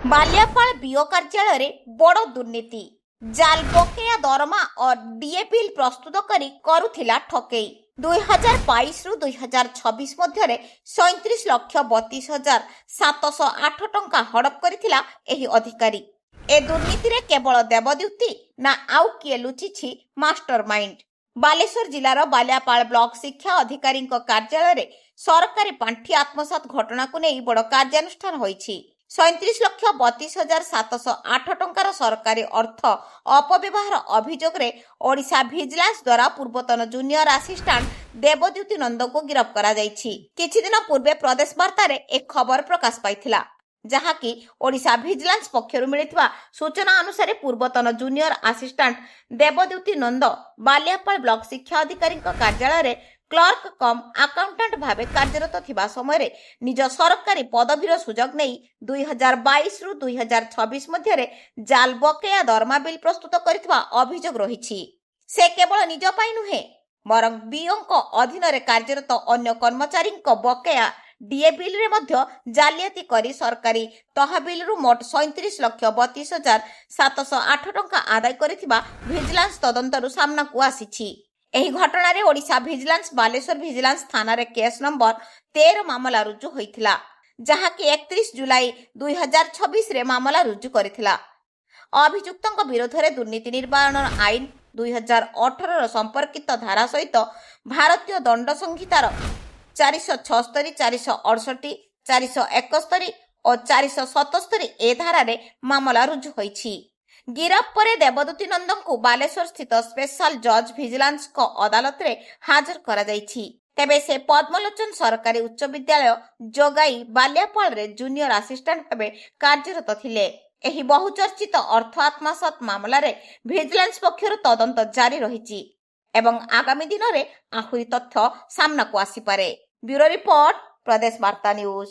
Baliapal BO कार्यालय बड़ दुर्नीति जाल बकेया दरमा और डीए बिल प्रस्तुत करी करुथिला ठकेई 2022 रु 2026 मध्य 37,32,708 टंका हड़प करिथिला एही अधिकारी। ए दुर्नीति रे केवल देवद्युति ना आउ किए लुचिछि मास्टरमाइंड। बालेश्वर जिलार बालियापाल ब्लॉक शिक्षा अधिकारी कार्यालय रे सरकारी पांठी आत्मसात घटना को नहीं बड़ कार्यानुष्ठान होईछि। 37,32,708 टंकार सरकारी अर्थ अपव्यवहार अभियोग रे ओडिशा भिजिलेंस द्वारा पूर्वतन जूनियर असिस्टेंट देवद्युति नंद को गिरफ्त करा जायछि। किछि दिन पूर्वे प्रदेश वार्ता रे एक खबर प्रकाश पाइथिला जहाँकि ओडिशा भिजिलेंस पक्षरु मिलिथिबा सूचना अनुसार पूर्वतन जूनियर असिस्टेंट देवद्युति नंद बालियापाल ब्लॉक शिक्षा अधिकारी कार्यालय रे क्लर्क कम अकाउंटेंट भावे कार्यरत थिबा समय रे निज सरकारी पदवीर सुजोग नहीं 2022 रु 2026 मध्य जाल बकेया दरमा बिल प्रस्तुत करिथिबा अभियोग रहिछि। से केवल निज पई नुहे बरं बीओ अधीन रे कार्यरत अन्य कर्मचारी बकेया डीए बिल रे मध्य जालियाती करी सरकारी तहबिल रु मोट 37,32,708 टंका आदाय करिथिबा भिजिलेंस तदंतरु सामना को आसीछि। एही घटना रे ओडिशा भिजिलेंस बालेश्वर भिजिलेंस थाना रे केस नंबर 13 मामला रुजु होइथिला जहाँकि 31 जुलाई 2026 रे मामला रुजु करिथिला। अभियुक्तଙ୍କ विरोध रे दुर्नीति निर्वारण आईन 2018 रो संपर्कित धारा सहित भारतीय दंड संहितार 476, 468, 471 और 477 ए धारा रे मामला रुजु होइछि। गिरफ पर देवद्युति नंद को बालेश्वर स्थित स्पेशल जज भिजिलेंस को अदालत रे हाजर करा जाइछि। तेबे से पद्मलोचन सरकारी उच्च विद्यालय जोगाई बालियापाल रे जूनियर असिस्टेंट भावे कार्यरत थिले। एही बहुचर्चित अर्थ आत्मसात मामला रे भिजिलेंस पक्षरु तदंत जारी रहिछि एवं आगामी दिन रे आहुरी तथ्य सामना को आसी पारे। ब्यूरो रिपोर्ट प्रदेश वार्ता न्यूज।